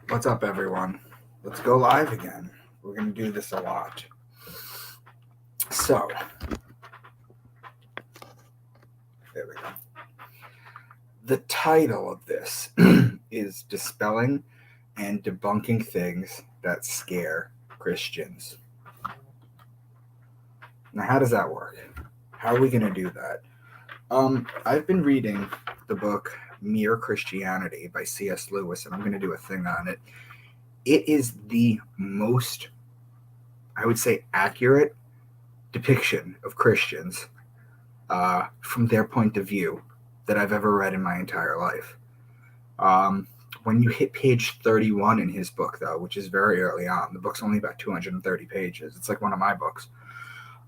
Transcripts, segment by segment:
What's up, everyone? Let's go live again. We're going to do this a lot. So, there we go. The title of this is Dispelling and Debunking Things That Scare Christians. Now, how does that work? How are we going to do that? I've been reading the book Mere Christianity by C.S. Lewis, and I'm going to do a thing on it. It is the most, I would say, accurate depiction of Christians from their point of view that I've ever read in my entire life. When you hit page 31 in his book, though, which is very early on, the book's only about 230 pages. It's like one of my books.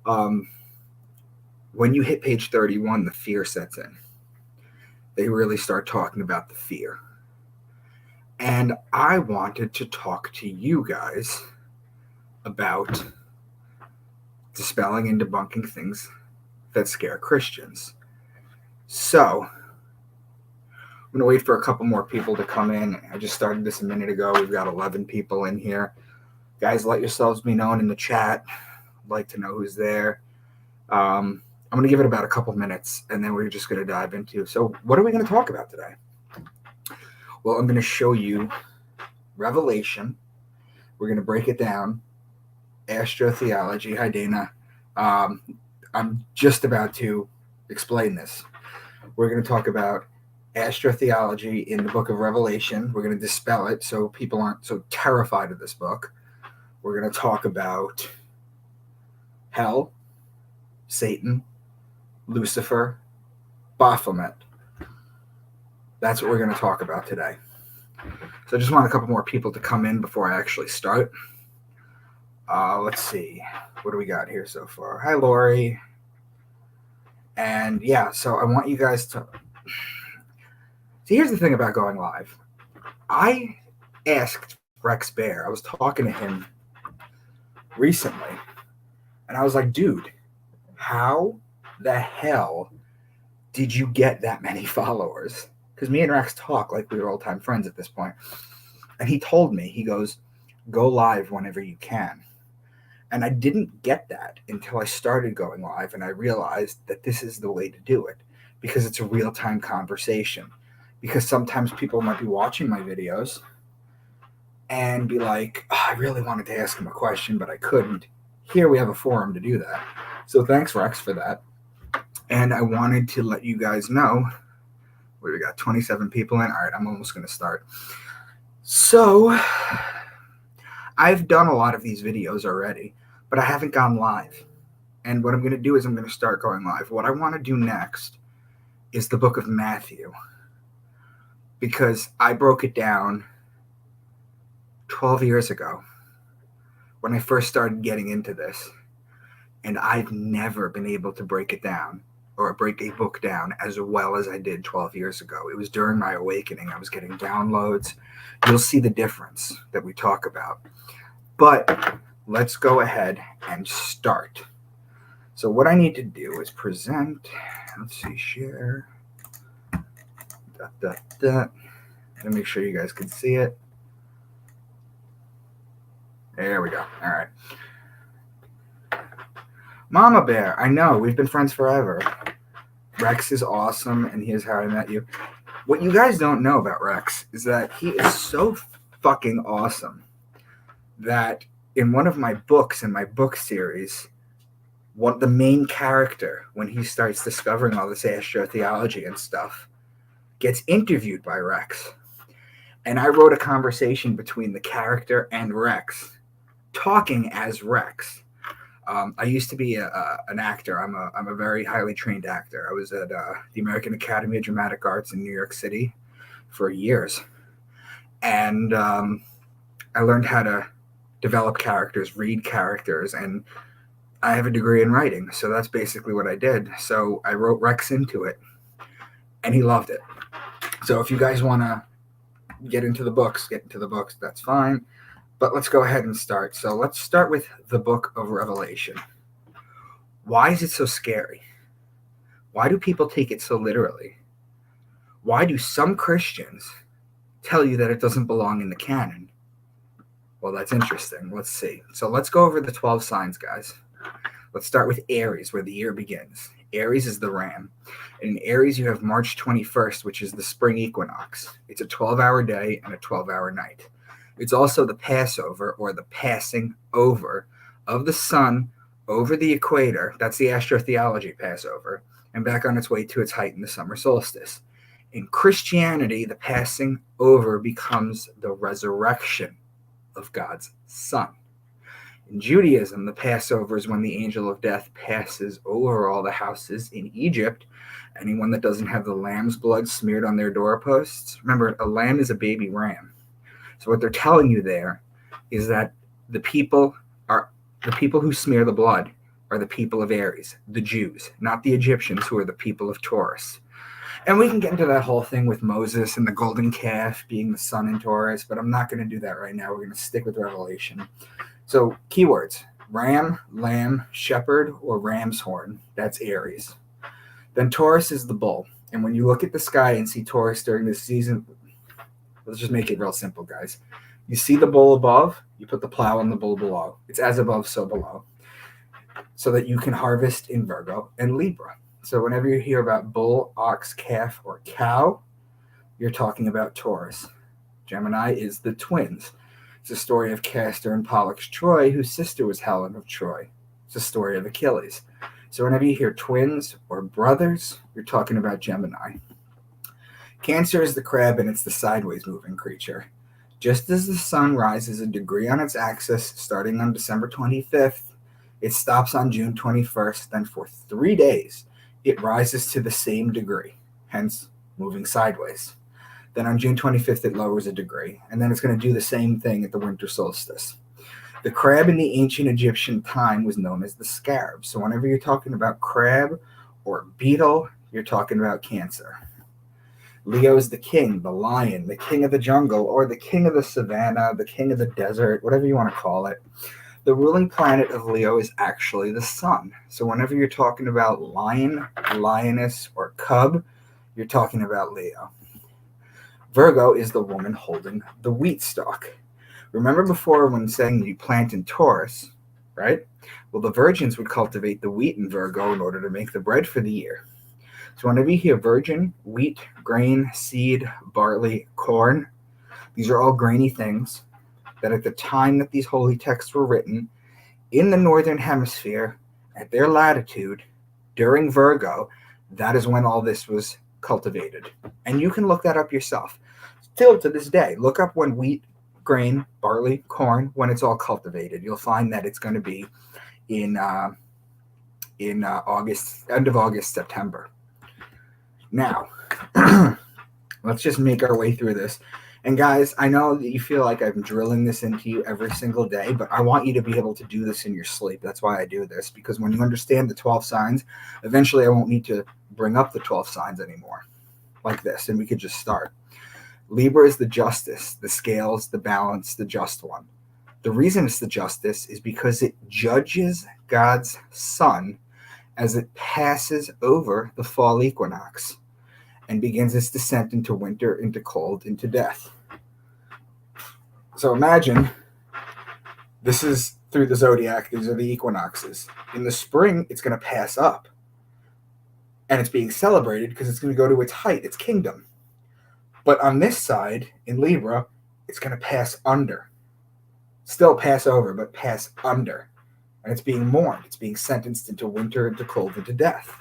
When you hit page 31, the fear sets in. They really start talking about the fear. And I wanted to talk to you guys about dispelling and debunking things that scare Christians. So, I'm going to wait for a couple more people to come in. I just started this a minute ago. We've got 11 people in here. Guys, let yourselves be known in the chat. I'd like to know who's there. I'm going to give it about a couple minutes, and then we're just going to dive into. So, what are we going to talk about today? Well, I'm going to show you Revelation. We're going to break it down. Astro-theology. Hi, Dana. I'm just about to explain this. We're going to talk about astro-theology in the book of Revelation. We're going to dispel it so people aren't so terrified of this book. We're going to talk about hell, Satan, Lucifer, Baphomet. That's what we're going to talk about today. So I just want a couple more people to come in before I actually start. Let's see. What do we got here so far? Hi, Lori. And yeah, so I want you guys to... See, here's the thing about going live. I asked Rex Bear, I was talking to him recently, and I was like, dude, how the hell did you get that many followers? Because me and Rex talk like we were old-time friends at this point. And he told me, he goes, go live whenever you can. And I didn't get that until I started going live, and I realized that this is the way to do it because it's a real-time conversation. Because sometimes people might be watching my videos and be like, oh, I really wanted to ask him a question, but I couldn't. Here we have a forum to do that. So thanks, Rex, for that. And I wanted to let you guys know, we got 27 people in. All right, I'm almost going to start. So I've done a lot of these videos already, but I haven't gone live. And what I'm going to do is I'm going to start going live. What I want to do next is the book of Matthew, because I broke it down 12 years ago when I first started getting into this, and I've never been able to break it down or break a book down as well as I did 12 years ago. It was during my awakening. I was getting downloads. You'll see the difference that we talk about. But let's go ahead and start. So what I need to do is present. Let's see, share. Let me make sure you guys can see it. There we go. All right. Mama Bear, I know, we've been friends forever. Rex is awesome, and here's how I met you. What you guys don't know about Rex is that he is so fucking awesome that in one of my books, in my book series, the main character, when he starts discovering all this astro-theology and stuff, gets interviewed by Rex. And I wrote a conversation between the character and Rex, talking as Rex. I used to be an actor. I'm a very highly trained actor. I was at the American Academy of Dramatic Arts in New York City for years. And I learned how to develop characters, read characters, and I have a degree in writing. So that's basically what I did. So I wrote Rex into it, and he loved it. So if you guys want to get into the books, that's fine. But let's go ahead and start. So let's start with the book of Revelation. Why is it so scary? Why do people take it so literally? Why do some Christians tell you that it doesn't belong in the canon. Well, that's interesting. Let's see. So let's go over the 12 signs, guys. Let's start with Aries, where the year begins. Aries is the ram. And in Aries, you have March 21st, which is the spring equinox. It's a 12-hour day and a 12-hour night. It's also the Passover, or the passing over of the sun over the equator. That's the Astro-theology Passover, and back on its way to its height in the summer solstice. In Christianity, the passing over becomes the resurrection of God's Son. In Judaism, the Passover is when the angel of death passes over all the houses in Egypt. Anyone that doesn't have the lamb's blood smeared on their doorposts. Remember, a lamb is a baby ram. So what they're telling you there is that the people who smear the blood are the people of Aries, the Jews, not the Egyptians, who are the people of Taurus. And we can get into that whole thing with Moses and the golden calf being the sun in Taurus, but I'm not going to do that right now. We're going to stick with Revelation. So keywords: ram, lamb, shepherd, or ram's horn. That's Aries. Then Taurus is the bull. And when you look at the sky and see Taurus during this season, let's just make it real simple, guys. You see the bull above, you put the plow on the bull below. It's as above, so below. So that you can harvest in Virgo and Libra. So whenever you hear about bull, ox, calf, or cow, you're talking about Taurus. Gemini is the twins. It's a story of Castor and Pollux Troy, whose sister was Helen of Troy. It's a story of Achilles. So whenever you hear twins or brothers, you're talking about Gemini. Cancer is the crab, and it's the sideways moving creature. Just as the sun rises a degree on its axis starting on December 25th, it stops on June 21st, then for 3 days, it rises to the same degree, hence moving sideways. Then on June 25th, it lowers a degree, and then it's going to do the same thing at the winter solstice. The crab in the ancient Egyptian time was known as the scarab. So whenever you're talking about crab or beetle, you're talking about Cancer. Leo is the king, the lion, the king of the jungle, or the king of the savannah, the king of the desert, whatever you want to call it. The ruling planet of Leo is actually the sun. So whenever you're talking about lion, lioness, or cub, you're talking about Leo. Virgo is the woman holding the wheat stalk. Remember before when saying you plant in Taurus, right? Well, the virgins would cultivate the wheat in Virgo in order to make the bread for the year. So whenever you hear virgin, wheat, grain, seed, barley, corn, these are all grainy things that at the time that these holy texts were written in the northern hemisphere at their latitude during Virgo, that is when all this was cultivated. And you can look that up yourself. Still to this day, look up when wheat, grain, barley, corn, when it's all cultivated. You'll find that it's going to be in August, end of August, September. Now, let's just make our way through this. And guys, I know that you feel like I'm drilling this into you every single day, but I want you to be able to do this in your sleep. That's why I do this, because when you understand the 12 signs, eventually I won't need to bring up the 12 signs anymore like this, and we could just start. Libra is the justice, the scales, the balance, the just one. The reason it's the justice is because it judges God's sun as it passes over the fall equinox and begins its descent into winter, into cold, into death. So imagine this is through the zodiac. These are the equinoxes. In the spring, it's going to pass up. And it's being celebrated because it's going to go to its height, its kingdom. But on this side, in Libra, it's going to pass under. Still pass over, but pass under. And it's being mourned. It's being sentenced into winter, into cold, into death.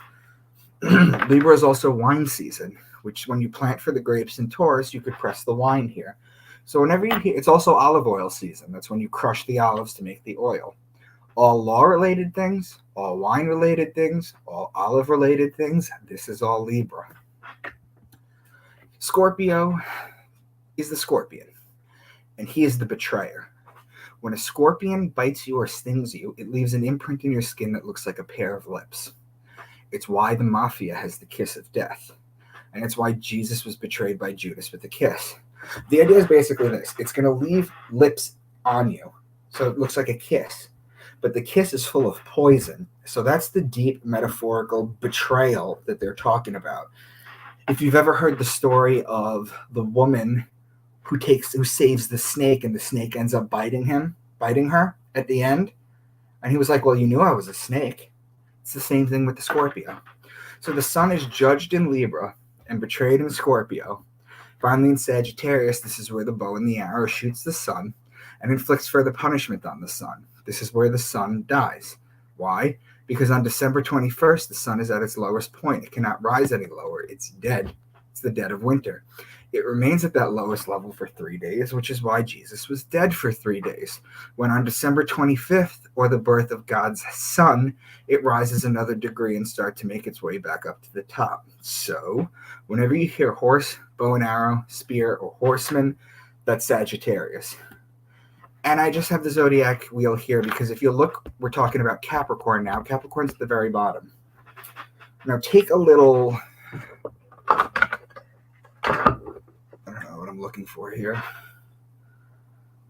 Libra is also wine season, which when you plant for the grapes in Taurus, you could press the wine here. So whenever you hear, it's also olive oil season. That's when you crush the olives to make the oil. All law-related things, all wine-related things, all olive-related things, this is all Libra. Scorpio is the scorpion, and he is the betrayer. When a scorpion bites you or stings you, it leaves an imprint in your skin that looks like a pair of lips. It's why the mafia has the kiss of death. And it's why Jesus was betrayed by Judas with a kiss. The idea is basically this. It's going to leave lips on you. So it looks like a kiss. But the kiss is full of poison. So that's the deep metaphorical betrayal that they're talking about. If you've ever heard the story of the woman who saves the snake, and the snake ends up biting her at the end. And he was like, well, you knew I was a snake. It's the same thing with the Scorpio. So the sun is judged in Libra and betrayed in Scorpio. Finally, in Sagittarius, this is where the bow and the arrow shoots the sun and inflicts further punishment on the sun. This is where the sun dies. Why? Because on December 21st, the sun is at its lowest point. It cannot rise any lower. It's dead. It's the dead of winter. It remains at that lowest level for 3 days, which is why Jesus was dead for 3 days. When on December 25th, or the birth of God's Son, it rises another degree and starts to make its way back up to the top. So, whenever you hear horse, bow and arrow, spear, or horseman, that's Sagittarius. And I just have the zodiac wheel here because if you look, we're talking about Capricorn now. Capricorn's at the very bottom. Now take a little... I'm looking for here.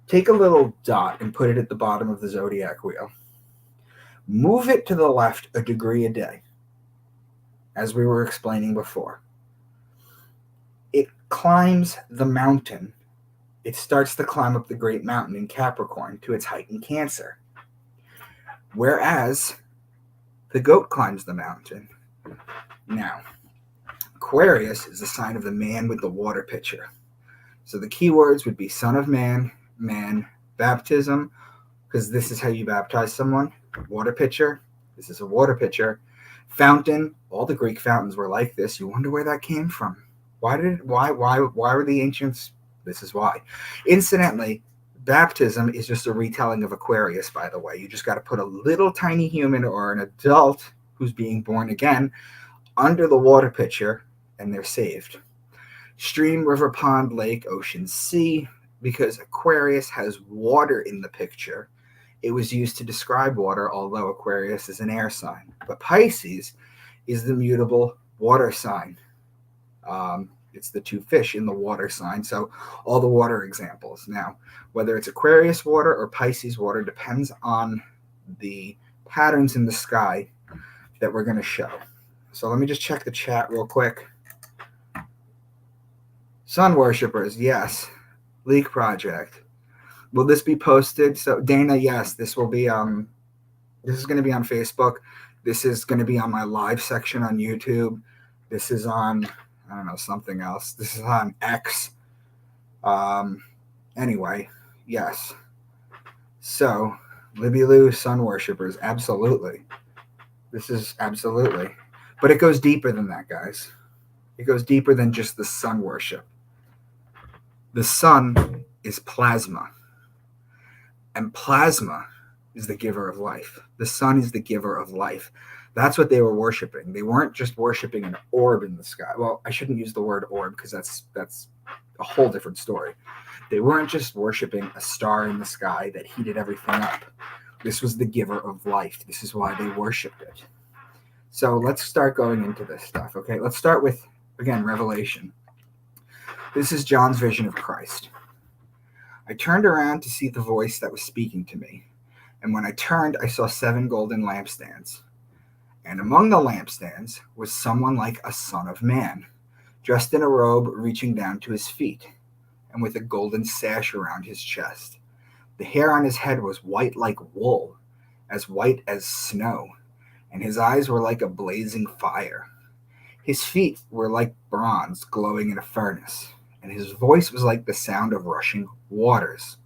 Take a little dot and put it at the bottom of the zodiac wheel. Move it to the left a degree a day, as we were explaining before. It climbs the mountain. It starts to climb up the great mountain in Capricorn to its height in Cancer. Whereas the goat climbs the mountain. Now, Aquarius is the sign of the man with the water pitcher. So the keywords would be son of man, man, baptism, because this is how you baptize someone. Water pitcher, this is a water pitcher. Fountain, all the Greek fountains were like this. You wonder where that came from. Why were the ancients? This is why. Incidentally, baptism is just a retelling of Aquarius, by the way. You just got to put a little tiny human or an adult who's being born again under the water pitcher, and they're saved. Stream, river, pond, lake, ocean, sea, because Aquarius has water in the picture. It was used to describe water, although Aquarius is an air sign. But Pisces is the mutable water sign. It's the two fish in the water sign, so all the water examples. Now, whether it's Aquarius water or Pisces water depends on the patterns in the sky that we're going to show. So let me just check the chat real quick. Sun worshippers, yes. Leak project. Will this be posted? So Dana, yes, this will be this is going to be on Facebook. This is going to be on my live section on YouTube. This is on, I don't know, something else. This is on X. Anyway, yes. So, Libby Lou, sun worshippers, absolutely. This is absolutely. But it goes deeper than that, guys. It goes deeper than just the sun worship. The sun is plasma. And plasma is the giver of life. The sun is the giver of life. That's what they were worshiping. They weren't just worshiping an orb in the sky. Well, I shouldn't use the word orb because that's a whole different story. They weren't just worshiping a star in the sky that heated everything up. This was the giver of life. This is why they worshipped it. So let's start going into this stuff, okay? Let's start with, again, Revelation. This is John's vision of Christ. I turned around to see the voice that was speaking to me. And when I turned, I saw 7 golden lampstands. And among the lampstands was someone like a son of man, dressed in a robe reaching down to his feet, and with a golden sash around his chest. The hair on his head was white like wool, as white as snow, and his eyes were like a blazing fire. His feet were like bronze glowing in a furnace, and his voice was like the sound of rushing waters.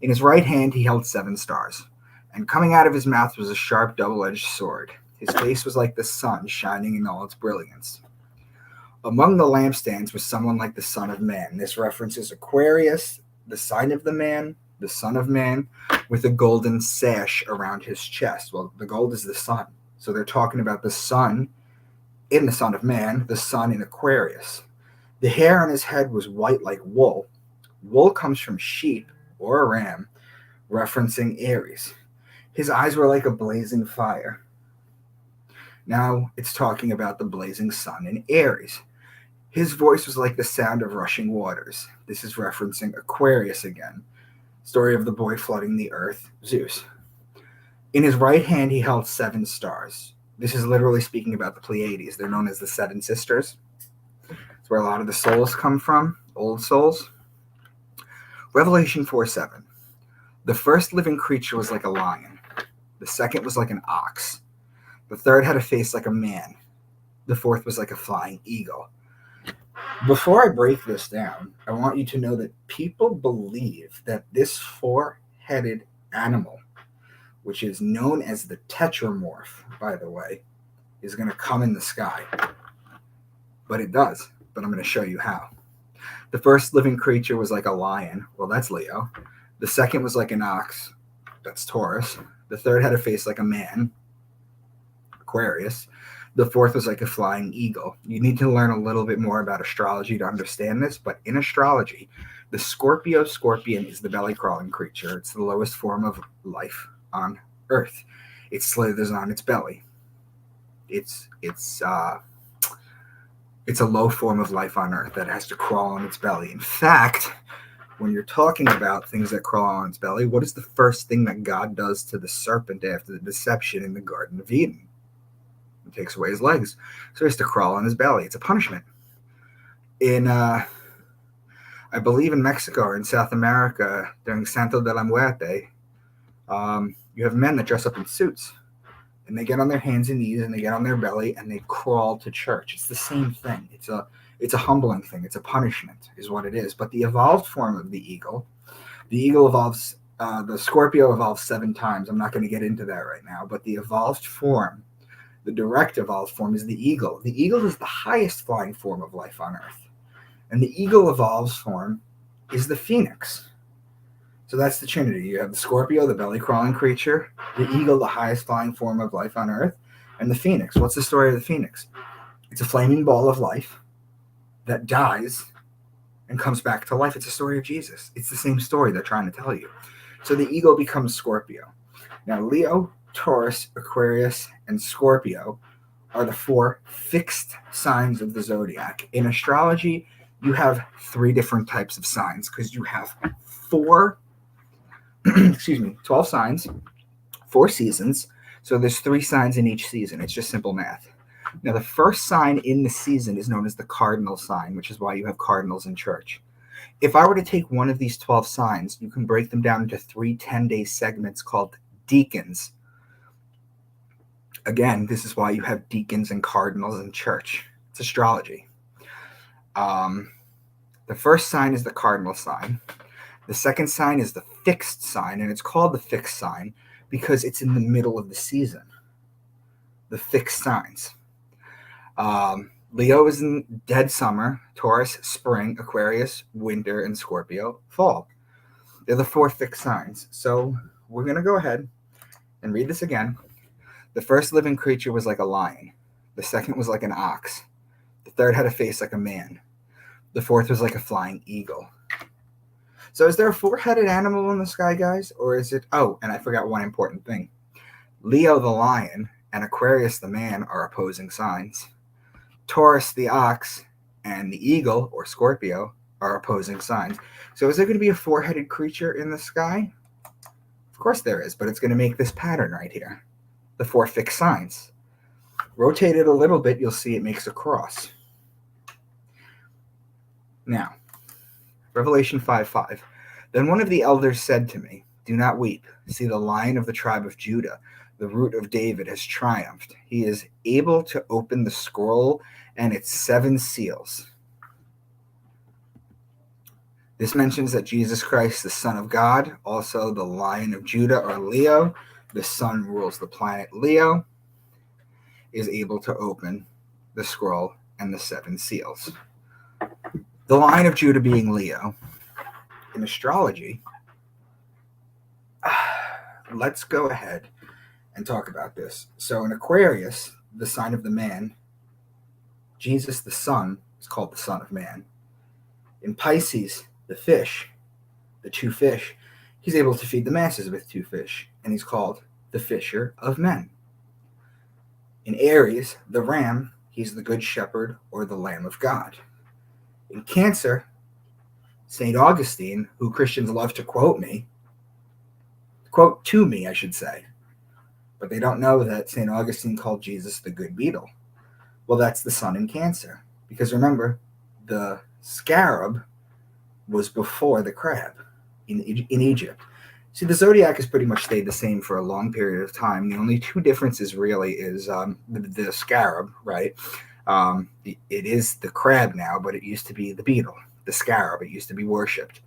In his right hand he held 7 stars, and coming out of his mouth was a sharp double-edged sword. His face was like the sun shining in all its brilliance. Among the lampstands was someone like the Son of Man. This references Aquarius, the sign of the man, the Son of Man, with a golden sash around his chest. Well, the gold is the sun. So they're talking about the sun in the Son of Man, the sun in Aquarius. The hair on his head was white like wool. Wool comes from sheep or a ram, referencing Aries. His eyes were like a blazing fire. Now it's talking about the blazing sun in Aries. His voice was like the sound of rushing waters. This is referencing Aquarius again. Story of the boy flooding the earth, Zeus. In his right hand he held 7 stars. This is literally speaking about the Pleiades. They're known as the 7 sisters. It's where a lot of the souls come from, old souls. Revelation 4:7. The first living creature was like a lion. The second was like an ox. The third had a face like a man. The fourth was like a flying eagle. Before I break this down, I want you to know that people believe that this four-headed animal, which is known as the tetramorph, by the way, is going to come in the sky. But it does. But I'm going to show you how. The first living creature was like a lion. Well, that's Leo. The second was like an ox. That's Taurus. The third had a face like a man. Aquarius. The fourth was like a flying eagle. You need to learn a little bit more about astrology to understand this, but in astrology, the Scorpio scorpion is the belly-crawling creature. It's the lowest form of life on Earth. It slithers on its belly. It's a low form of life on Earth that has to crawl on its belly. In fact, when you're talking about things that crawl on its belly, what is the first thing that God does to the serpent after the deception in the Garden of Eden? He takes away his legs. So he has to crawl on his belly. It's a punishment. I believe in Mexico or in South America, during Santo de la Muerte, you have men that dress up in suits. And they get on their hands and knees and they get on their belly and they crawl to church. It's the same thing. It's a humbling thing. It's a punishment is what it is. But the evolved form of the eagle evolves, the Scorpio evolves 7 times. I'm not going to get into that right now. But the evolved form, the direct evolved form is the eagle. The eagle is the highest flying form of life on Earth. And the eagle evolved form is the phoenix. So that's the Trinity. You have the Scorpio, the belly-crawling creature, the eagle, the highest flying form of life on Earth, and the phoenix. What's the story of the phoenix? It's a flaming ball of life that dies and comes back to life. It's a story of Jesus. It's the same story they're trying to tell you. So the eagle becomes Scorpio. Now, Leo, Taurus, Aquarius, and Scorpio are the 4 fixed signs of the zodiac. In astrology, you have 3 different types of signs because you have 12 signs, 4 seasons. So there's 3 signs in each season. It's just simple math. Now, the first sign in the season is known as the cardinal sign, which is why you have cardinals in church. If I were to take one of these 12 signs, you can break them down into 3 10-day segments called deacons. Again, this is why you have deacons and cardinals in church. It's astrology. The first sign is the cardinal sign. The second sign is the fixed sign, and it's called the fixed sign because it's in the middle of the season. The fixed signs. Leo is in dead summer, Taurus, spring, Aquarius, winter, and Scorpio, fall. They're the 4 fixed signs. So we're going to go ahead and read this again. The first living creature was like a lion. The second was like an ox. The third had a face like a man. The fourth was like a flying eagle. So is there a 4-headed animal in the sky, guys? Or is it... Oh, and I forgot one important thing. Leo the lion and Aquarius the man are opposing signs. Taurus the ox and the eagle, or Scorpio, are opposing signs. So is there going to be a 4-headed creature in the sky? Of course there is, but it's going to make this pattern right here. The 4 fixed signs. Rotate it a little bit, you'll see it makes a cross. Now, Revelation 5:5. Then one of the elders said to me, "Do not weep. See, the Lion of the tribe of Judah, the Root of David, has triumphed. He is able to open the scroll and its 7 seals." This mentions that Jesus Christ, the Son of God, also the Lion of Judah, or Leo, the sun rules the planet Leo, is able to open the scroll and the 7 seals. The Lion of Judah being Leo. In astrology, let's go ahead and talk about this. So in Aquarius, the sign of the man, Jesus the Son is called the Son of Man. In Pisces, the fish, the 2 fish, he's able to feed the masses with 2 fish, and he's called the Fisher of Men. In Aries, the ram, he's the Good Shepherd or the Lamb of God. In Cancer, St. Augustine, who Christians love to quote to me, I should say, but they don't know that St. Augustine called Jesus the good beetle. Well, that's the sun in Cancer, because remember, the scarab was before the crab. in Egypt. See, the zodiac has pretty much stayed the same for a long period of time. The only two differences really is the scarab, right? It is the crab now, but it used to be the beetle, the scarab. It used to be worshipped.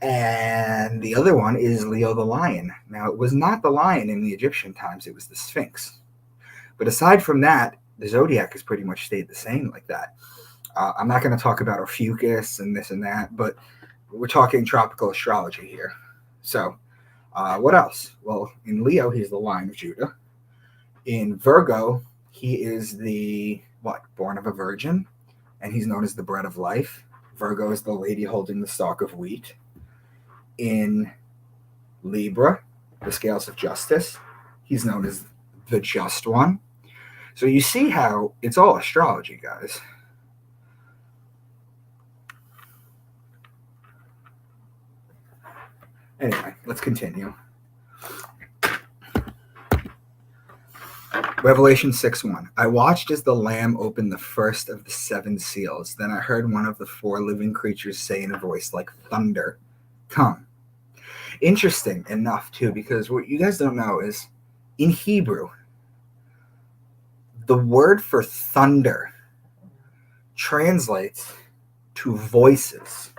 And the other one is Leo the lion. Now, it was not the lion in the Egyptian times, it was the Sphinx. But aside from that, the zodiac has pretty much stayed the same like that. I'm not going to talk about Ophiuchus and this and that, but we're talking tropical astrology here. So, what else? Well, in Leo, he's the Lion of Judah. In Virgo, he is the, born of a virgin, and he's known as the bread of life. Virgo is the lady holding the stalk of wheat. In Libra, the scales of justice, he's known as the just one. So you see how it's all astrology, guys. Anyway, let's continue. Revelation 6:1. I watched as the Lamb opened the first of the 7 seals. Then I heard one of the 4 living creatures say in a voice like thunder, "Come." Interesting enough, too, because what you guys don't know is in Hebrew, the word for thunder translates to voices.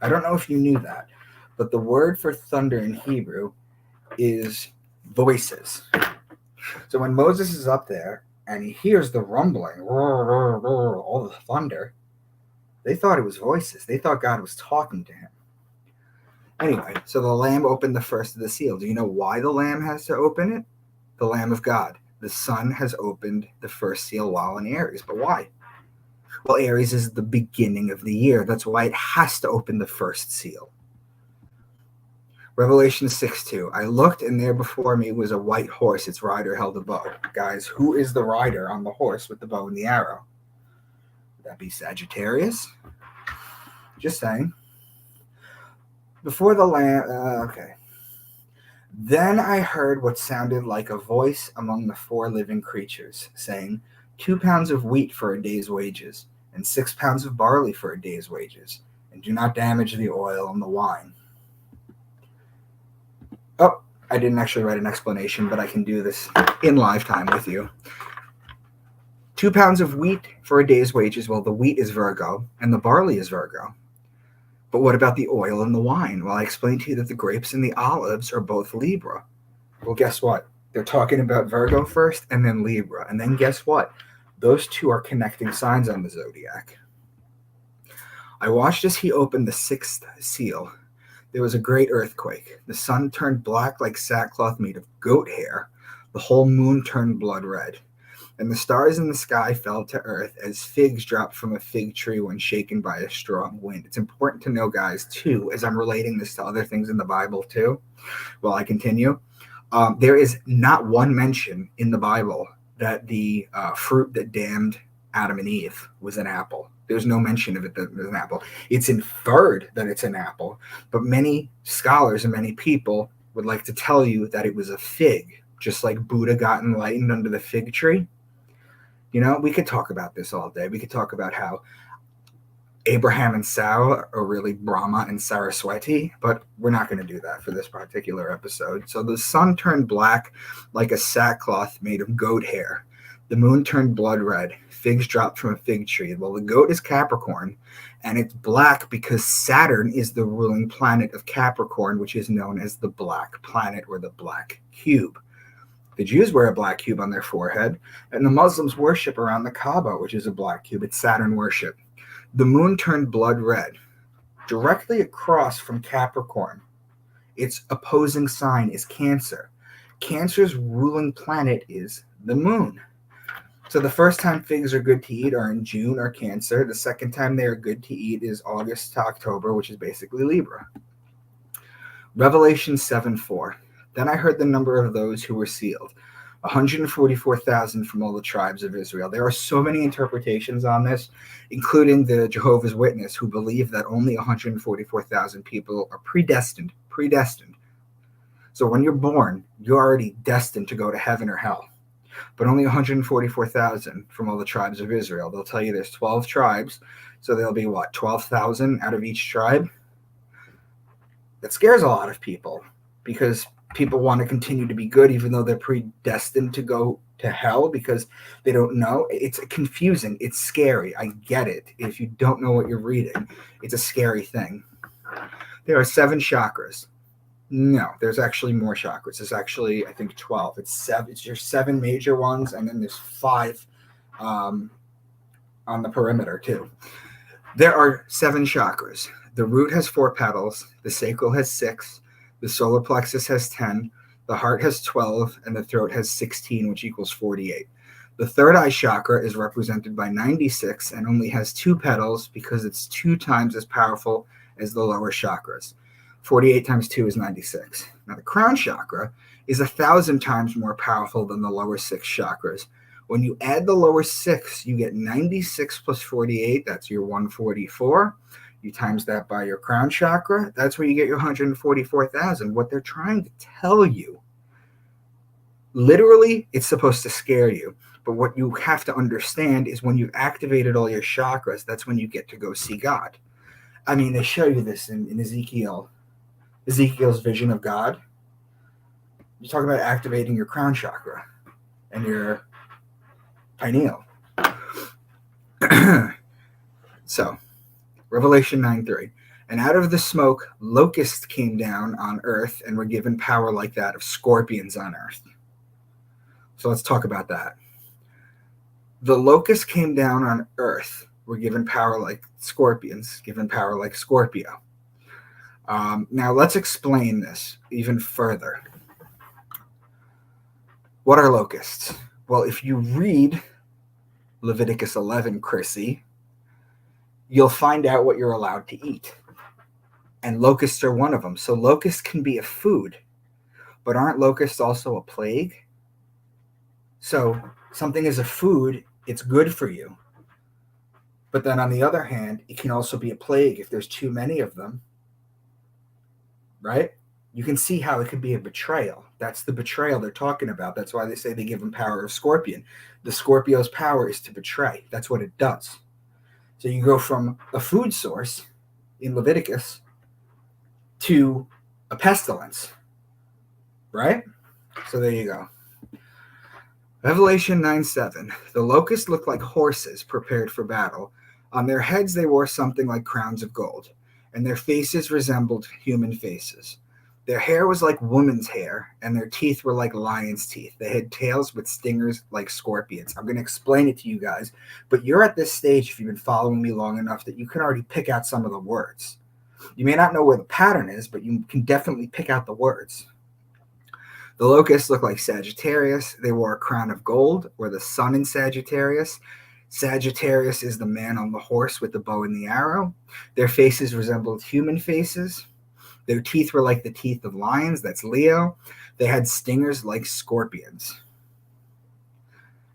I don't know if you knew that, but the word for thunder in Hebrew is voices. So when Moses is up there and he hears the rumbling, all the thunder, they thought it was voices. They thought God was talking to him. Anyway, so the Lamb opened the first of the seal. Do you know why the Lamb has to open it? The Lamb of God. The Sun has opened the first seal while in Aries. But why? Well, Aries is the beginning of the year. That's why it has to open the first seal. Revelation 6:2. I looked, and there before me was a white horse. Its rider held a bow. Guys, who is the rider on the horse with the bow and the arrow? Would that be Sagittarius? Just saying. Before the Lamb, okay. Then I heard what sounded like a voice among the 4 living creatures, saying, 2 pounds of wheat for a day's wages, and 6 pounds of barley for a day's wages, and do not damage the oil and the wine. Oh, I didn't actually write an explanation, but I can do this in live time with you. 2 pounds of wheat for a day's wages. Well, the wheat is Virgo, and the barley is Virgo. But what about the oil and the wine? Well, I explained to you that the grapes and the olives are both Libra. Well, guess what? They're talking about Virgo first and then Libra. And then guess what? Those two are connecting signs on the zodiac. I watched as he opened the 6th seal. There was a great earthquake. The sun turned black like sackcloth made of goat hair. The whole moon turned blood red. And the stars in the sky fell to earth as figs dropped from a fig tree when shaken by a strong wind. It's important to know, guys, too, as I'm relating this to other things in the Bible, too, while I continue. There is not one mention in the Bible that the fruit that damned Adam and Eve was an apple. There's no mention of it that it was an apple. It's inferred that it's an apple, but many scholars and many people would like to tell you that it was a fig, just like Buddha got enlightened under the fig tree. You know, we could talk about this all day. We could talk about how Abraham and Sarah are really Brahma and Saraswati, but we're not going to do that for this particular episode. So the sun turned black like a sackcloth made of goat hair. The moon turned blood red. Figs dropped from a fig tree. Well, the goat is Capricorn, and it's black because Saturn is the ruling planet of Capricorn, which is known as the black planet or the black cube. The Jews wear a black cube on their forehead, and the Muslims worship around the Kaaba, which is a black cube. It's Saturn worship. The moon turned blood red. Directly across from Capricorn, its opposing sign is Cancer. Cancer's ruling planet is the moon. So the first time figs are good to eat are in June or Cancer. The second time they are good to eat is August to October, which is basically Libra. Revelation 7:4. Then I heard the number of those who were sealed, 144,000 from all the tribes of Israel. There are so many interpretations on this, including the Jehovah's Witness, who believe that only 144,000 people are predestined. So when you're born, you're already destined to go to heaven or hell. But only 144,000 from all the tribes of Israel. They'll tell you there's 12 tribes, so there'll be 12,000 out of each tribe? That scares a lot of people because people want to continue to be good even though they're predestined to go to hell because they don't know. It's confusing. It's scary. I get it. If you don't know what you're reading, it's a scary thing. There are 7 chakras. No, there's actually more chakras. There's actually, I think, 12. It's 7. It's your 7 major ones, and then there's 5 on the perimeter too. There are 7 chakras. The root has 4 petals. The sacral has 6. The solar plexus has 10. The heart has 12, and the throat has 16, which equals 48. The third eye chakra is represented by 96 and only has 2 petals because it's 2 times as powerful as the lower chakras. 48 times 2 is 96. Now, the crown chakra is 1,000 times more powerful than the lower 6 chakras. When you add the lower 6, you get 96 plus 48. That's your 144. You times that by your crown chakra. That's where you get your 144,000. What they're trying to tell you, literally, it's supposed to scare you. But what you have to understand is when you've activated all your chakras, that's when you get to go see God. I mean, they show you this in Ezekiel's vision of God. You're talking about activating your crown chakra and your pineal. So, Revelation 9:3. And out of the smoke, locusts came down on earth and were given power like that of scorpions on earth. So let's talk about that. The locusts came down on earth, were given power like scorpions, given power like Scorpio. Now let's explain this even further. What are locusts? Well, if you read Leviticus 11, Chrissy, you'll find out what you're allowed to eat. And locusts are one of them. So locusts can be a food, but aren't locusts also a plague? So something is a food, it's good for you. But then on the other hand, it can also be a plague if there's too many of them, right? You can see how it could be a betrayal. That's the betrayal they're talking about. That's why they say they give him power of scorpion. The Scorpio's power is to betray. That's what it does. So you go from a food source in Leviticus to a pestilence, right? So there you go. Revelation 9:7. The locusts looked like horses prepared for battle. On their heads they wore something like crowns of gold, and their faces resembled human faces. Their hair was like women's hair, and their teeth were like lions' teeth. They had tails with stingers like scorpions. I'm going to explain it to you guys, but you're at this stage, if you've been following me long enough, that you can already pick out some of the words. You may not know where the pattern is, but you can definitely pick out the words. The locusts looked like Sagittarius. They wore a crown of gold, or the sun in Sagittarius. Sagittarius is the man on the horse with the bow and the arrow. Their faces resembled human faces. Their teeth were like the teeth of lions. That's Leo. They had stingers like scorpions.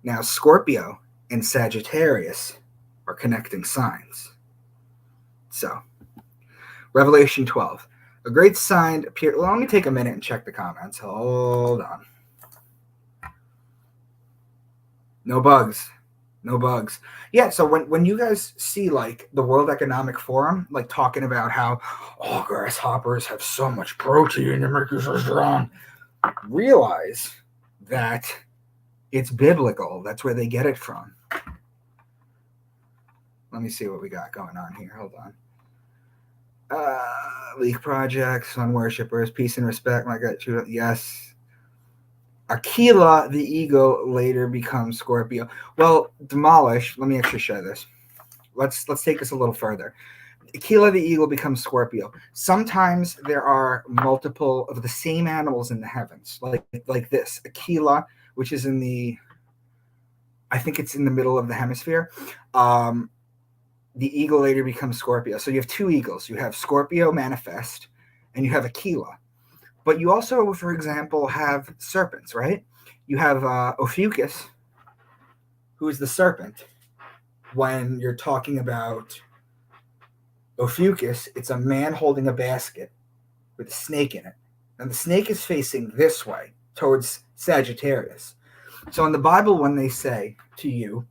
Now, Scorpio and Sagittarius are connecting signs. So, Revelation 12. A great sign appeared. Well, let me take a minute and check the comments. Hold on. No bugs. No bugs. Yeah, so when you guys see like the World Economic Forum, like talking about how grasshoppers have so much protein and make you so strong, realize that it's biblical. That's where they get it from. Let me see what we got going on here. Hold on. Leak projects, sun worshippers, peace and respect. My God, yes. Aquila, the eagle, later becomes Scorpio. Well, demolish. Let me actually show this. Let's take this a little further. Aquila, the eagle, becomes Scorpio. Sometimes there are multiple of the same animals in the heavens, like this. Aquila, which is I think it's in the middle of the hemisphere. The eagle later becomes Scorpio. So you have 2 eagles. You have Scorpio manifest, and you have Aquila. But you also, for example, have serpents, right? You have Ophiuchus, who is the serpent. When you're talking about Ophiuchus, it's a man holding a basket with a snake in it. And the snake is facing this way, towards Sagittarius. So in the Bible, when they say to you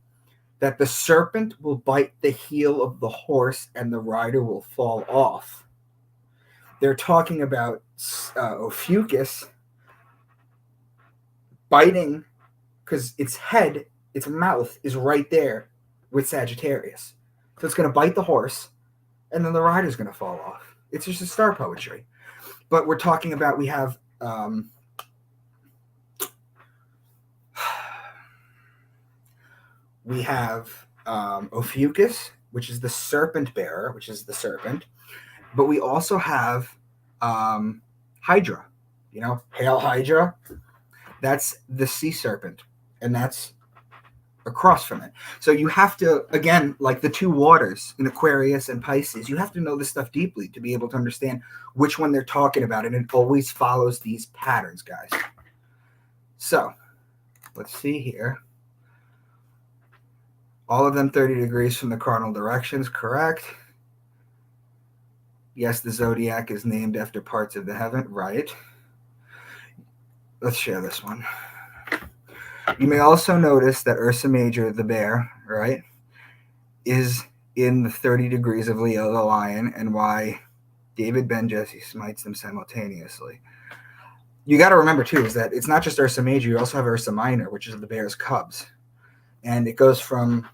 that the serpent will bite the heel of the horse and the rider will fall off, they're talking about Ophiuchus biting, because its head, its mouth is right there with Sagittarius. So it's going to bite the horse, and then the rider's going to fall off. It's just a star poetry. But we're talking about, we have Ophiuchus, which is the serpent bearer, which is the serpent. But we also have Hydra. You know, Hail Hydra. That's the sea serpent, and that's across from it. So you have to, again, like the two waters in Aquarius and Pisces, you have to know this stuff deeply to be able to understand which one they're talking about, and it always follows these patterns, guys. So let's see here. All of them 30 degrees from the cardinal directions, correct? Yes, the zodiac is named after parts of the heaven, right? Let's share this one. You may also notice that Ursa Major, the bear, right, is in the 30 degrees of Leo, the lion, and why David Ben Jesse smites them simultaneously. You got to remember, too, is that it's not just Ursa Major. You also have Ursa Minor, which is the bear's cubs. And it goes from,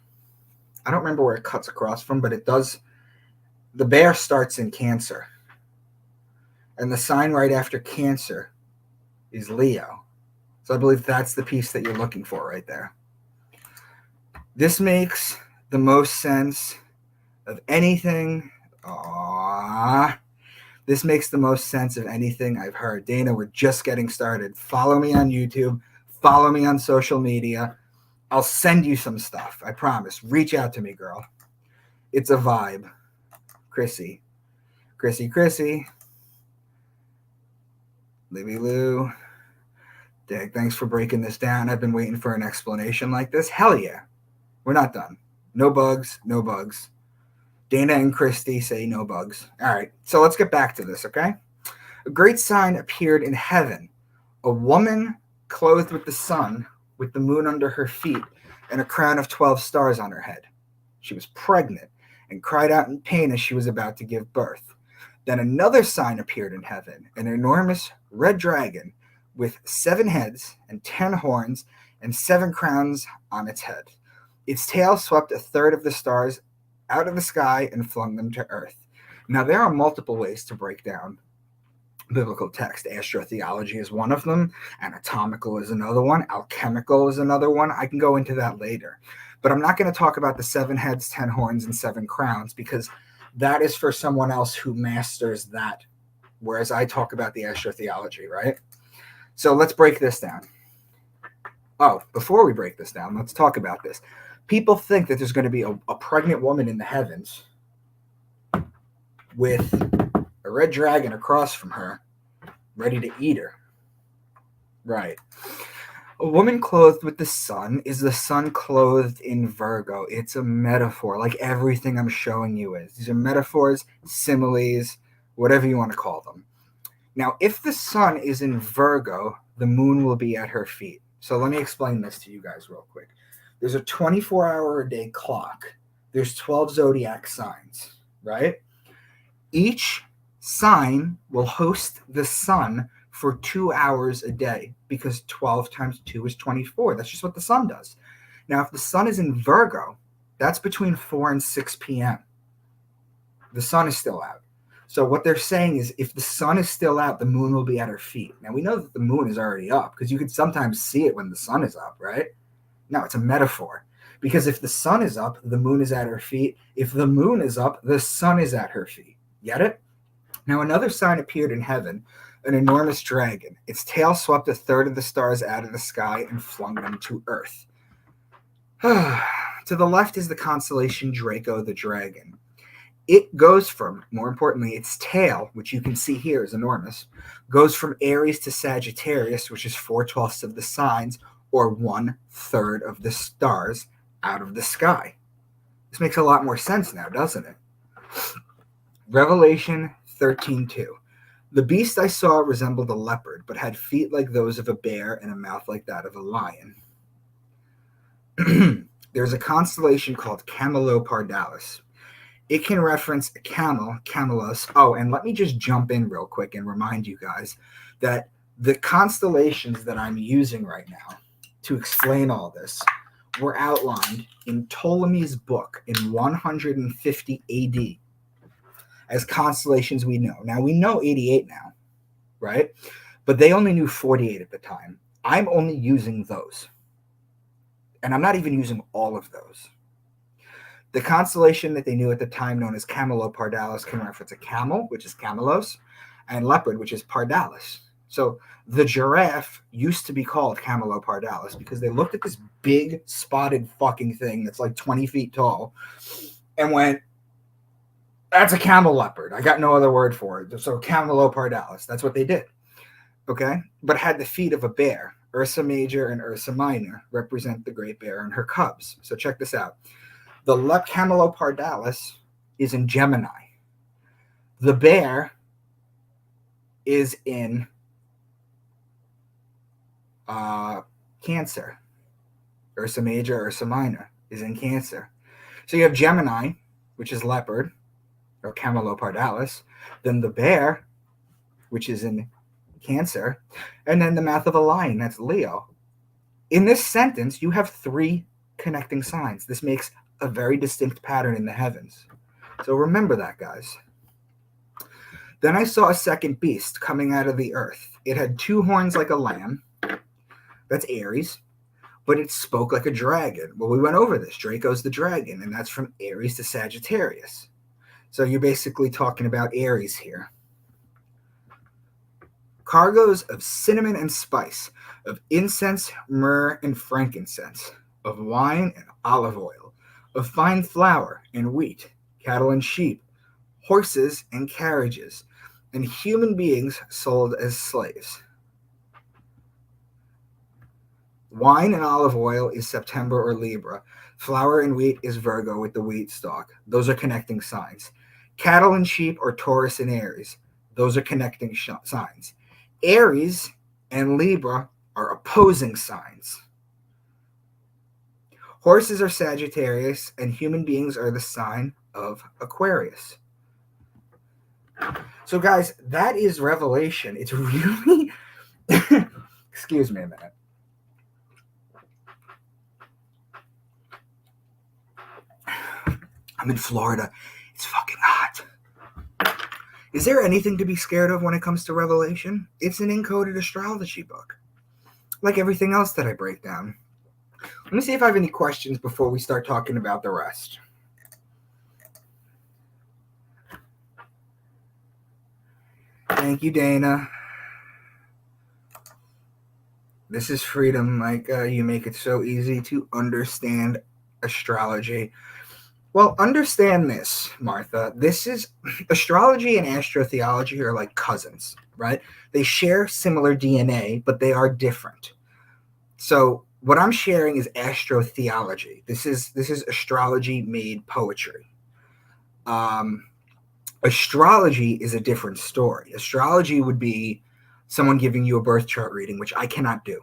I don't remember where it cuts across from, but it does. The bear starts in Cancer. And the sign right after Cancer is Leo. So I believe that's the piece that you're looking for right there. This makes the most sense of anything. This makes the most sense of anything I've heard. Dana, we're just getting started. Follow me on YouTube. Follow me on social media. I'll send you some stuff. I promise. Reach out to me, girl. It's a vibe. Chrissy. Libby Lou. Dag, thanks for breaking this down. I've been waiting for an explanation like this. Hell yeah. We're not done. No bugs. Dana and Christy say no bugs. All right, so let's get back to this, okay? A great sign appeared in heaven. A woman clothed with the sun, with the moon under her feet, and a crown of 12 stars on her head. She was pregnant and cried out in pain as she was about to give birth. Then another sign appeared in heaven, an enormous red dragon with 7 heads and 10 horns and 7 crowns on its head. Its tail swept a third of the stars out of the sky and flung them to earth. Now, there are multiple ways to break down biblical text. Astro-theology is one of them. Anatomical is another one. Alchemical is another one. I can go into that later. But I'm not going to talk about the 7 heads, 10 horns, and 7 crowns, because that is for someone else who masters that, whereas I talk about the astro-theology, right? So let's break this down. Oh, before we break this down, let's talk about this. People think that there's going to be a pregnant woman in the heavens with a red dragon across from her, ready to eat her. Right. A woman clothed with the sun is the sun clothed in Virgo. It's a metaphor, like everything I'm showing you is. These are metaphors, similes, whatever you want to call them. Now, if the sun is in Virgo, the moon will be at her feet. So let me explain this to you guys real quick. There's a 24-hour-a-day clock. There's 12 zodiac signs, right? Each sign will host the sun for 2 hours a day, because 12 times 2 is 24. That's just what the sun does. Now, if the sun is in Virgo, that's between 4 and 6 p.m. The sun is still out. So what they're saying is, if the sun is still out, the moon will be at her feet. Now, we know that the moon is already up, because you can sometimes see it when the sun is up, right? No, it's a metaphor. Because if the sun is up, the moon is at her feet. If the moon is up, the sun is at her feet. Get it? Now, another sign appeared in heaven, an enormous dragon. Its tail swept a third of the stars out of the sky and flung them to earth. To the left is the constellation Draco the dragon. It goes from, more importantly, its tail, which you can see here is enormous, goes from Aries to Sagittarius, which is 4/12 of the signs, or 1/3 of the stars out of the sky. This makes a lot more sense now, doesn't it? Revelation 13:2. The beast I saw resembled a leopard, but had feet like those of a bear and a mouth like that of a lion. There's a constellation called Camelopardalis. It can reference a camel, camelos. Oh, and let me just jump in real quick and remind you guys that the constellations that I'm using right now to explain all this were outlined in Ptolemy's book in 150 AD as constellations we know. Now we know 88 now, right? But they only knew 48 at the time. I'm only using those. And I'm not even using all of those. The constellation that they knew at the time, known as Camelopardalis, can reference a camel, which is Camelos, and leopard, which is Pardalis. So the giraffe used to be called Camelopardalis because they looked at this big spotted fucking thing that's like 20 feet tall and went, that's a camel leopard. I got no other word for it. So Camelopardalis, that's what they did. Okay? But had the feet of a bear. Ursa Major and Ursa Minor represent the great bear and her cubs. So check this out. The Camelopardalis is in Gemini. The bear is in Cancer. Ursa Major, Ursa Minor is in Cancer. So you have Gemini, which is leopard, or Camelopardalis, then the bear, which is in Cancer, and then the mouth of a lion, that's Leo. In this sentence, you have 3 connecting signs. This makes a very distinct pattern in the heavens. So remember that, guys. Then I saw a second beast coming out of the earth. It had 2 horns like a lamb. That's Aries. But it spoke like a dragon. Well, we went over this. Draco's the dragon, and that's from Aries to Sagittarius. So you're basically talking about Aries here. Cargoes of cinnamon and spice, of incense, myrrh, and frankincense, of wine and olive oil, of fine flour and wheat, cattle and sheep, horses and carriages, and human beings sold as slaves. Wine and olive oil is September or Libra. Flour and wheat is Virgo with the wheat stalk. Those are connecting signs. Cattle and sheep are Taurus and Aries. Those are connecting signs. Aries and Libra are opposing signs. Horses are Sagittarius, and human beings are the sign of Aquarius. So, guys, that is Revelation. It's really... Excuse me a minute. I'm in Florida. It's fucking hot. Is there anything to be scared of when it comes to Revelation? It's an encoded astrology book, like everything else that I break down. Let me see if I have any questions before we start talking about the rest. Thank you, Dana. This is freedom, Micah. You make it so easy to understand astrology. Well, understand this, Martha. This is astrology and astro-theology are like cousins, right? They share similar DNA, but they are different. So what I'm sharing is astro-theology. This is astrology made poetry. Astrology is a different story. Astrology would be someone giving you a birth chart reading, which I cannot do.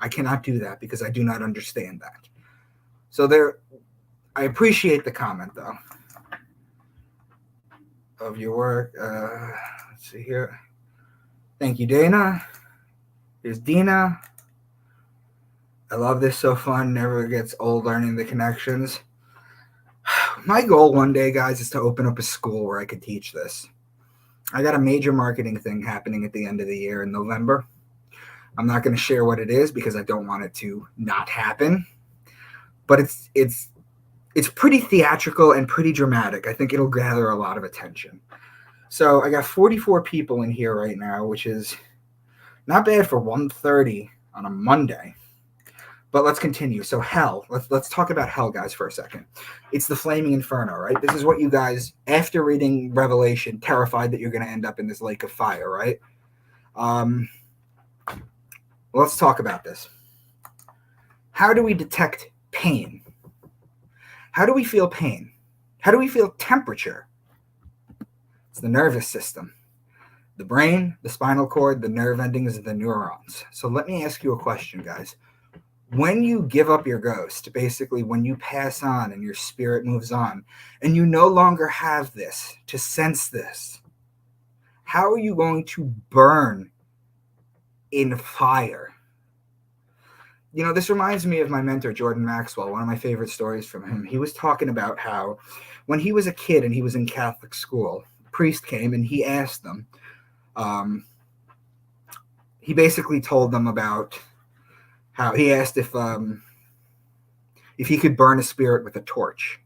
I cannot do that because I do not understand that. So I appreciate the comment, though, of your work. Let's see here. Thank you, Dana. Here's Dina. I love this. So fun. Never gets old learning the connections. My goal one day, guys, is to open up a school where I could teach this. I got a major marketing thing happening at the end of the year in November. I'm not going to share what it is because I don't want it to not happen. But it's pretty theatrical and pretty dramatic. I think it'll gather a lot of attention. So I got 44 people in here right now, which is not bad for 1:30 on a Monday. But let's continue. So hell, let's talk about hell, guys, for a second. It's the flaming inferno, right? This is what you guys, after reading Revelation, terrified that you're going to end up in this lake of fire, right? Let's talk about this. How do we detect pain? How do we feel pain? How do we feel temperature? It's the nervous system. The brain, the spinal cord, the nerve endings, and the neurons. So let me ask you a question, guys. When you give up your ghost, basically when you pass on and your spirit moves on, and you no longer have this to sense this, how are you going to burn in fire? You know, this reminds me of my mentor, Jordan Maxwell, one of my favorite stories from him. He was talking about how when he was a kid and he was in Catholic school, a priest came and he asked them, he basically told them about how he asked if he could burn a spirit with a torch.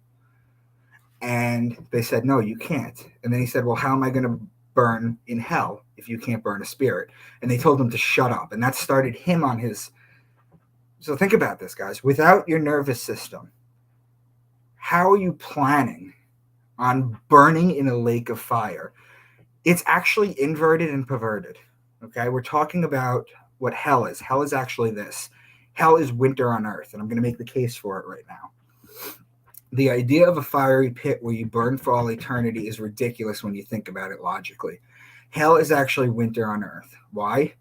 And they said, no, you can't. And then he said, well, how am I going to burn in hell if you can't burn a spirit? And they told him to shut up. And that started him on his... So think about this, guys. Without your nervous system, how are you planning on burning in a lake of fire? It's actually inverted and perverted. Okay, we're talking about what hell is. Hell is actually this. Hell is winter on earth, and I'm going to make the case for it right now. The idea of a fiery pit where you burn for all eternity is ridiculous when you think about it logically. Hell is actually winter on earth. Why?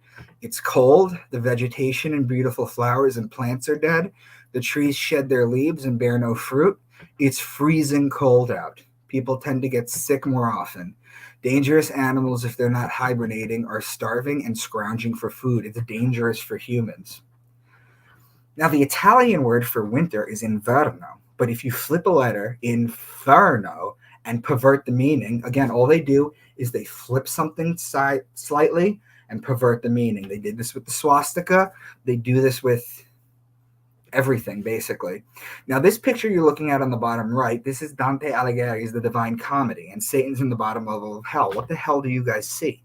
It's cold, the vegetation and beautiful flowers and plants are dead, the trees shed their leaves and bear no fruit. It's freezing cold out. People tend to get sick more often. Dangerous animals, if they're not hibernating, are starving and scrounging for food. It's dangerous for humans. Now, the Italian word for winter is inverno, but if you flip a letter, inferno, and pervert the meaning, again, all they do is they flip something slightly and pervert the meaning. They did this with the swastika. They do this with everything, basically. Now, this picture you're looking at on the bottom right, this is Dante Alighieri's The Divine Comedy, and Satan's in the bottom level of hell. What the hell do you guys see?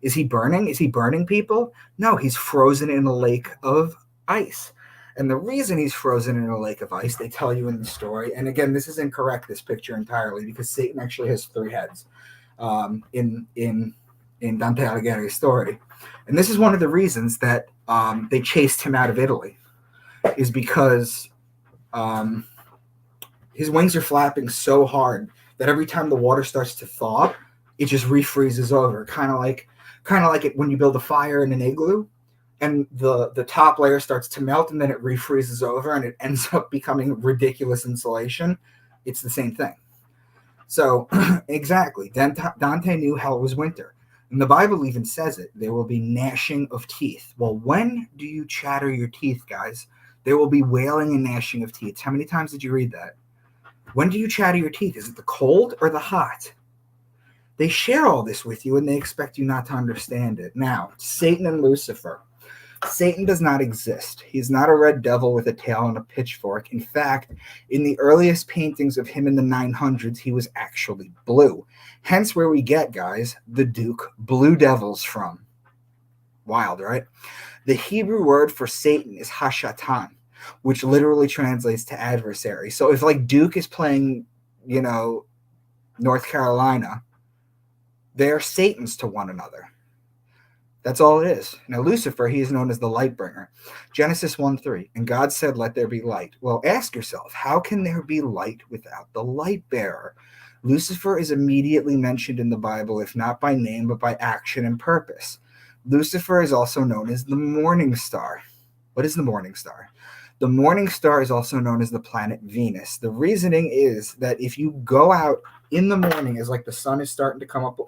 Is he burning? Is he burning people? No, he's frozen in a lake of ice. And the reason he's frozen in a lake of ice, they tell you in the story, and again, this is incorrect, this picture entirely, because Satan actually has 3 heads in Dante Alighieri's story. And this is one of the reasons that they chased him out of Italy, is because his wings are flapping so hard that every time the water starts to thaw, it just refreezes over, kind of like it when you build a fire in an igloo, and the top layer starts to melt, and then it refreezes over, and it ends up becoming ridiculous insulation. It's the same thing. So, exactly, Dante knew hell was winter. And the Bible even says it. There will be gnashing of teeth. Well, when do you chatter your teeth, guys? There will be wailing and gnashing of teeth. How many times did you read that? When do you chatter your teeth? Is it the cold or the hot? They share all this with you, and they expect you not to understand it. Now, Satan and Lucifer. Satan does not exist. He's not a red devil with a tail and a pitchfork. In fact, in the earliest paintings of him in the 900s, he was actually blue. Hence where we get, guys, the Duke Blue Devils from. Wild, right? The Hebrew word for Satan is Hashatan, which literally translates to adversary. So if like Duke is playing, North Carolina, they're Satans to one another. That's all it is. Now, Lucifer, he is known as the light bringer. Genesis 1:3, and God said, let there be light. Well, ask yourself, how can there be light without the light bearer? Lucifer is immediately mentioned in the Bible, if not by name, but by action and purpose. Lucifer is also known as the morning star. What is the morning star? The morning star is also known as the planet Venus. The reasoning is that if you go out in the morning as like the sun is starting to come up,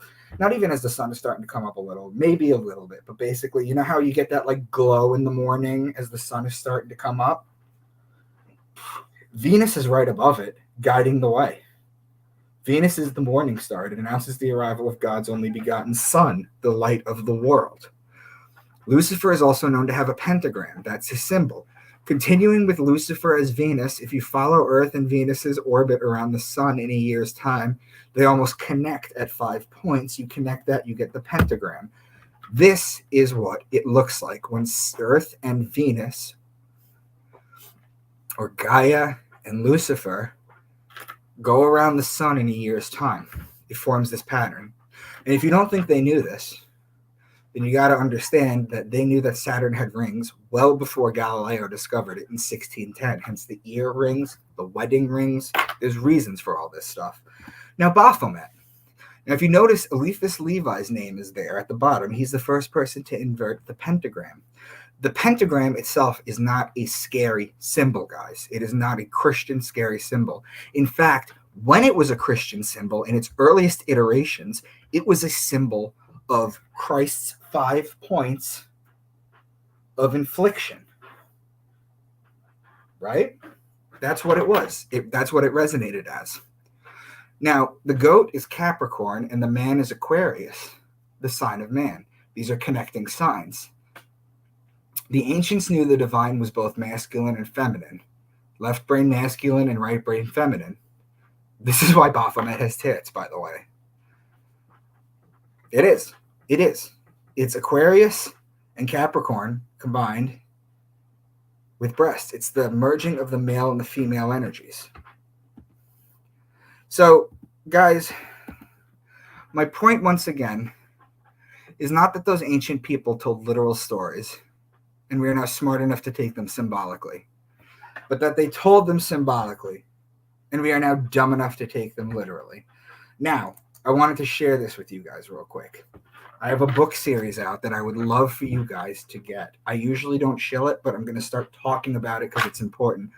not even as the sun is starting to come up a little, maybe a little bit, but basically, you know how you get that like glow in the morning as the sun is starting to come up? Venus is right above it, guiding the way. Venus is the morning star. It announces the arrival of God's only begotten Son, the light of the world. Lucifer is also known to have a pentagram. That's his symbol. Continuing with Lucifer as Venus, if you follow Earth and Venus's orbit around the sun in a year's time, they almost connect at 5 points. You connect that, you get the pentagram. This is what it looks like when Earth and Venus, or Gaia and Lucifer, go around the sun in a year's time. It forms this pattern. And if you don't think they knew this, then you got to understand that they knew that Saturn had rings well before Galileo discovered it in 1610. Hence the ear rings, the wedding rings. There's reasons for all this stuff. Now, Baphomet. Now, if you notice, Eliphas Levi's name is there at the bottom. He's the first person to invert the pentagram. The pentagram itself is not a scary symbol, guys. It is not a Christian scary symbol. In fact, when it was a Christian symbol in its earliest iterations, it was a symbol of Christ's 5 points of infliction. Right? That's what it was. That's what it resonated as. Now, the goat is Capricorn and the man is Aquarius, the sign of man. These are connecting signs. The ancients knew the divine was both masculine and feminine, left brain masculine and right brain feminine. This is why Baphomet has tits, by the way. It is. It is. It's Aquarius and Capricorn combined with breasts. It's the merging of the male and the female energies. So, guys, my point once again is not that those ancient people told literal stories and we are now smart enough to take them symbolically, but that they told them symbolically and we are now dumb enough to take them literally. Now, I wanted to share this with you guys real quick. I have a book series out that I would love for you guys to get. I usually don't shill it, but I'm going to start talking about it because it's important.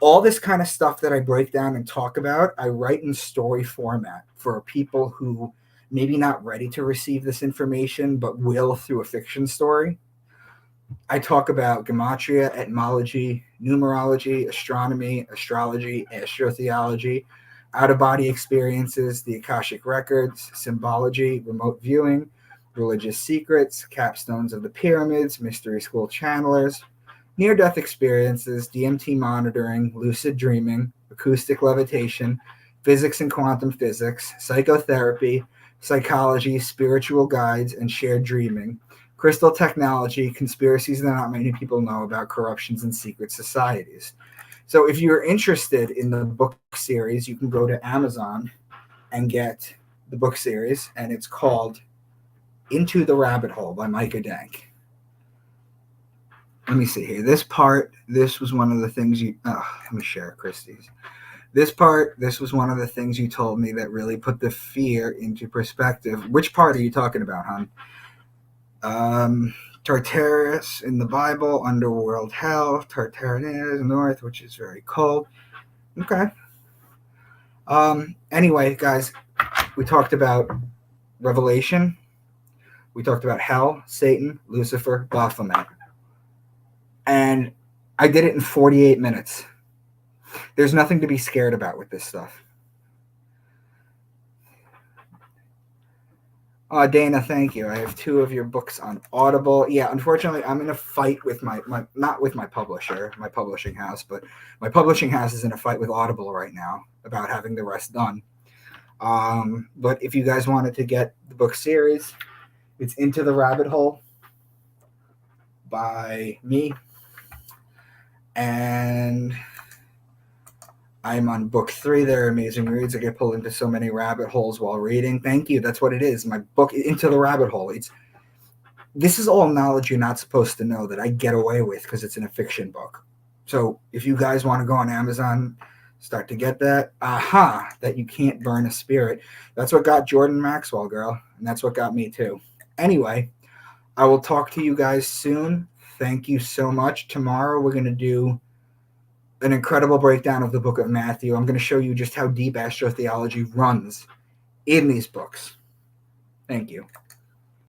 All this kind of stuff that I break down and talk about, I write in story format for people who maybe not ready to receive this information, but will through a fiction story. I talk about gematria, etymology, numerology, astronomy, astrology, astro-theology, out-of-body experiences, the Akashic records, symbology, remote viewing, religious secrets, capstones of the pyramids, mystery school channelers, near-death experiences, DMT monitoring, lucid dreaming, acoustic levitation, physics and quantum physics, psychotherapy, psychology, spiritual guides, and shared dreaming, crystal technology, conspiracies that not many people know about, corruptions and secret societies. So if you're interested in the book series, you can go to Amazon and get the book series, and it's called Into the Rabbit Hole by Micah Dank. Let me see here. This was one of the things let me share Christie's. This was one of the things you told me that really put the fear into perspective. Which part are you talking about, hon? Tartarus in the Bible, underworld hell, Tartarus north, which is very cold. Okay. Anyway, guys, we talked about Revelation. We talked about hell, Satan, Lucifer, Baphomet. And I did it in 48 minutes. There's nothing to be scared about with this stuff. Dana, thank you. I have 2 of your books on Audible. Yeah, unfortunately, I'm in a fight with my not with my publisher, my publishing house, but my publishing house is in a fight with Audible right now about having the rest done. But if you guys wanted to get the book series, it's Into the Rabbit Hole by me. And I'm on book 3 there, Amazing Reads. I get pulled into so many rabbit holes while reading. Thank you. That's what it is. My book, Into the Rabbit Hole. This is all knowledge you're not supposed to know that I get away with because it's in a fiction book. So if you guys want to go on Amazon, start to get that. That you can't burn a spirit. That's what got Jordan Maxwell, girl. And that's what got me too. Anyway, I will talk to you guys soon. Thank you so much. Tomorrow we're going to do an incredible breakdown of the book of Matthew. I'm going to show you just how deep astro-theology runs in these books. Thank you.